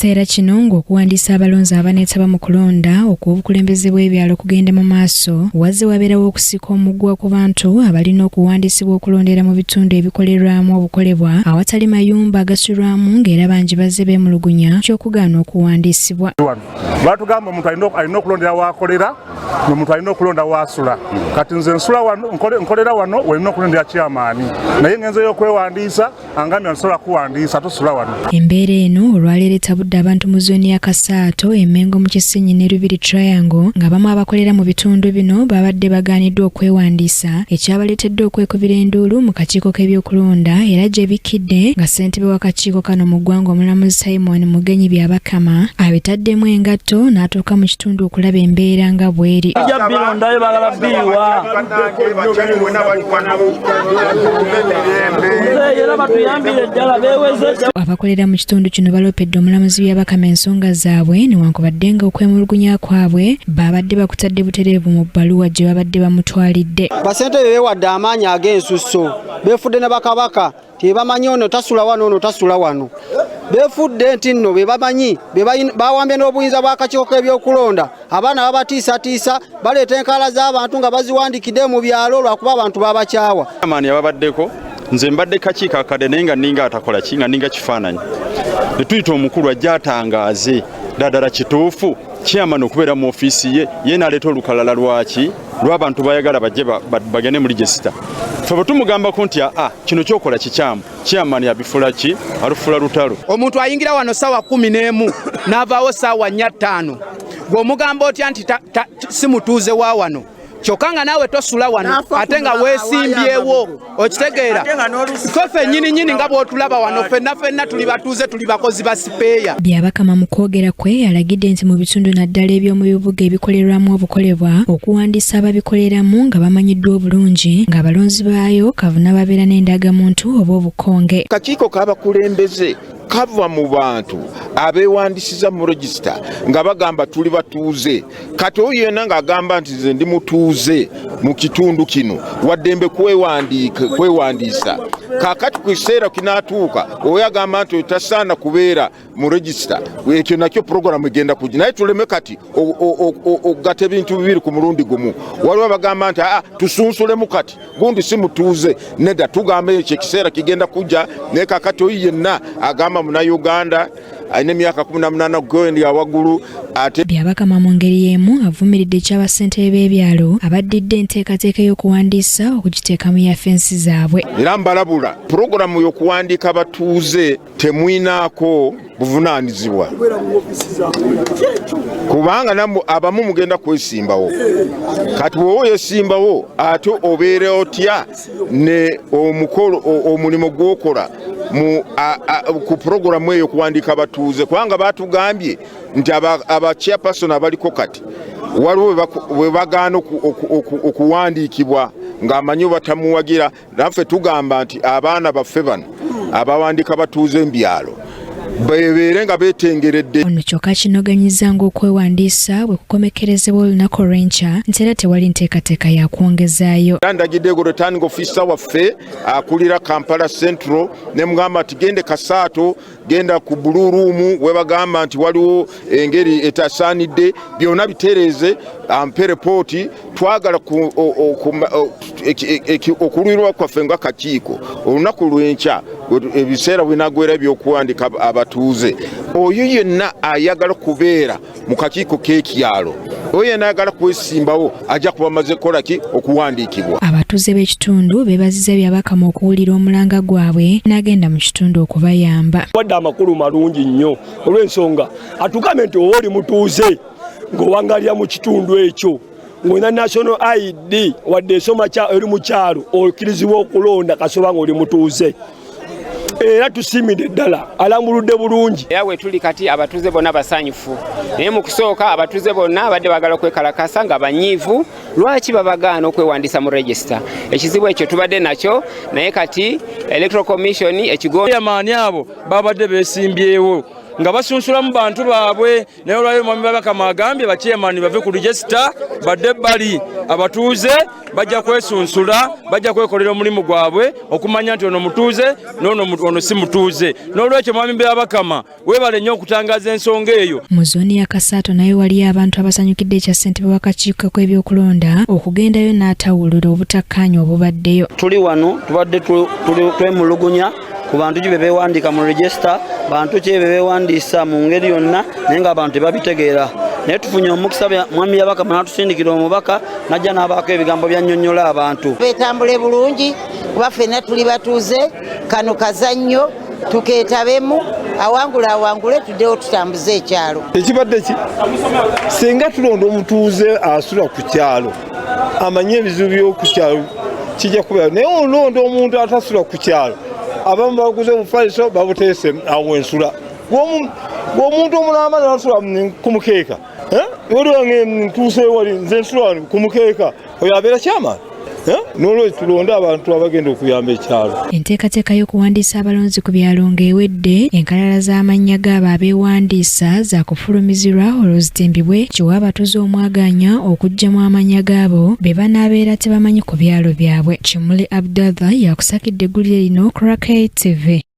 Seera kino ng'okuwandiisa abalonzi abaneetaba mu kulonda okw'obukulembeze bw'ebyalo kugenda mu maaso wazze wabeerawo okusika omuguwa ku bantu abalina okuwandiisibwa okulondera mu bitundu ebikolerwamu obukolebwa awatali mayumba agasulwamu ng'era bangi bazze beemulugunya ky'okugaana okuwandiisibwa. Batugamba omuntu alina okulondera w'akolera n'omuntu alina okulonda w'asula. Kati nze nsula wano nkolera wano olina okulondera kyamaani naye ngenzeyo okwewandiisa angambye nsobola kuwandiisa tosula wano. Embeera eno olwaleero etabudde abantu mu zooni ya Kasaato, Emmengo mu Kisenyi ne Lubiri Triangle ng'abamu abakolera mu bitundu bino babadde bagaaniddwa okwewandiisa ekyabaleetedde okwekubira enduulu mu kakiiko k'ebyokulonda era gye bikidde nga ssentebe w'akakiiko kano mu ggwanga Omulamuzi Simon Mugenyi Byabakama abitaddemu engatto n'atuuka mu kitundu okulaba embeera nga bw'eri. Abakolera mu kitundu kino baloopedde Omulamuzi Byabakama ensonga zaabwe newankubadde nga okwemulugunya kwabwe babadde bakutadde butereevu mu bbaluwa gye babadde bamutwalidde. Basentebe beewadde amaanyi ag'ensusso beefudde ne bakabaka tebamanyi ono tasula wano ono tasula wano. Beefudde nti nno be bamanyi bawambye n'obuyinza bw'akakiiko k'ebyokulonda abaana babatiisatiisa baleeta enkaala z'abantu nga baziwandikidde mu byalo lwakuba abantu babakyawa. Amaanyi yababaddeko nze mbadde kakiiko akadde naye nga ninga atakola ki nga ninga kifaananyi ne tuyita omukulu ajja atangaaze ddala kituufu kyamani okubeera mu ofiisi ye n'aleeta olukalala lwaki lw'abantu bayagala bajje bagende mu regisita. Ffe bwe tumugambako nti kino kyokola kikyamu kyamani abifula ki alufula lutalo. Omuntu ayingira wano ssaawa 11 n'avaawo ssaawa 4:05 ng'omugamba otya nti si mutuuze wa wano kyokka nga naawe tosula wano ate nga weesimbyewo okitegeera ffe nnyini nga bw'otulaba wano ffenna tuli batuuze tuli bakozi ba sipeeya. Byabakama mu kwogera kwe alagidde nti mu bitundu naddala eby'omu bibuga ebikolerwamu obukolebwa okuwandiisa ababikoleramu nga bamanyiddwa obulungi ng'abalonzi baayo kavuna babeera n'endagamuntu oba obukonge. Kakiiko k'abakulembeze kava mu bantu abeewandisiza mu regisita nga bagamba tuli batuuze. Kati oyo yenna ng'agamba nti nze ndi mutuuze mu kitundu kino waddembe kwewandiisa. Kaakati ku kiseera kinaatuuka oyo agamba nti tasaana kubeera mu regisita ekyo nakyo puroguramu egenda kujja naye tuleme kati okugatta ebintu bibiri ku mulundi gumu. Waliwo abagamba nti tusunsulemu kati gundi si mutuuze nedda tugamba ekyo ekiseera kigenda kujja naye kaakati oyo yenna agamba Munnayuganda alina emyaka 18 okugendi waggulu ate. Byabakama mu ngeri y'emu avumiridde eky'abasentebe b'ebyalo abaddidde enteekateeka y'okuwandiisa okugiteeka mu yafensi zaabwe. Era mbalabula puroguramu y'okuwandiika batuuze temwinaako buvunaanyizibwa kubanga namwe abamu mugenda kwesimbawo. Kati wowe yesimbawo ate obeere otya ne omukolo omulimu gw'okola ku puroguramu eyo okuwandiika batuuze kubanga batugambye nti aba chairperson abaliko kati waliwo we bagaana okuwandiikibwa ng'amanyi batamuwagira. Naffe tugamba nti abaana baffe bano abawandiika batuuze mu byalo bebeere nga beetengeredde. Ono kyokka kinoganyiza ng'okwewandiisa bwe kukomekerezebwa olunaku olw'enkya nti era tewali nteekateeka ya kwongezaayo. Ndagidde returning officer waffe akulira Kampala Central ne mugamba nti gende Kasaato genda ku Blue Room we bagamba nti waliwo engeri etasaanidde byonna bitereeze ampe repooti twagala okulwirwa kwaffe nga kakiiko olunaku lw'enkya ebiseera binagwera by'okuwandika abatuuze. Oyo yenna ayagala kubeera mu kakiiko k'ekyalo oyo yenna ayagala kwesimbawo ajja kuba maze kola ki okuwandiikibwa. Abatuuze b'ekitundu beebaziza Byabakama okuwulira omulanga gwabwe n'agenda mu kitundu okubayamba. Wadde amakulu malungi nnyo olw'ensonga atugambe nti oba oli mutuuze ng'owangalira mu kitundu ekyo ng'olina national ID wadde esoma eri mu kyalo okkirizibwa okulonda kasoba ng'oli mutuuze. Era tusimidde ddala alambuludde bulungi. Era we tuli kati abatuuze bonna basanyufu naye mu kusooka abatuuze bonna badde bagala okwekalakasa nga banyiivu lwaki babagaana okwewandiisa mu regisita. Ekizibu ekyo tubadde nakyo naye kati Electoral Commission ekigonde amaanyi abo babadde beesimbyewo nga basunsula mu bantu baabwe naye olwayo mwami Babakama agambye bachairman bave ku register badde bali abatuuze bajja kwesunsula bajja kwekolera omulimu gwabwe okumanya nti ono mutuuze n'ono si mutuuze n'olwekyo mwami Babakama weebale nnyo okutangaza ensonga eyo. Mu zooni ya Kasaato nayo waliyo abantu abasanyukidde ekya ssentebe w'akakiiko k'ebyokulonda okugendayo n'atawulula obutakkaanya obubaddeyo. Tuli wano tubadde twemulugunya ku bantu gye beewandiika mu register bantu kye beewandiisa mu ngeri yonna naye ng'abantu tebabitegeera. Naye tufunye omukisa mwami Babakama n'atusindikira omubaka najja n'abaako ebigambo byannyonnyola abantu. Betambule bulungi kuba ffenna tuli batuuze kano kazannyo tukeetabemu awangule tuddewo tutambuze ekyalo. Ekibadde ki singa tulonda omutuuze asula ku kyalo amanye ebizibu by'oku kyalo kijja kubeera naye olonda omuntu atasula ku kyalo abamu baguze obufaliso babuteese awo ensula ng'omuntu omulamba nasula ku mukeeka wali wange ntuuse wali nze nsula ku mukeeka oyo abeera kyamaani. N'olwekyo tulonda abantu abagenda okuyamba ekyalo. Enteekateeka y'okuwandiisa abalonzi ku byalo ng'ewedde enkalala z'amannya g'abo abeewandiisa za kufulumizirwa olw'ozitimbibwe kiwa abatuuze omwaganya okuggyamu amannya g'abo be banaabeera tebamanyi ku byalo byabwe. Kimuli Abdallah yakusakidde eggulire lino Crack TV.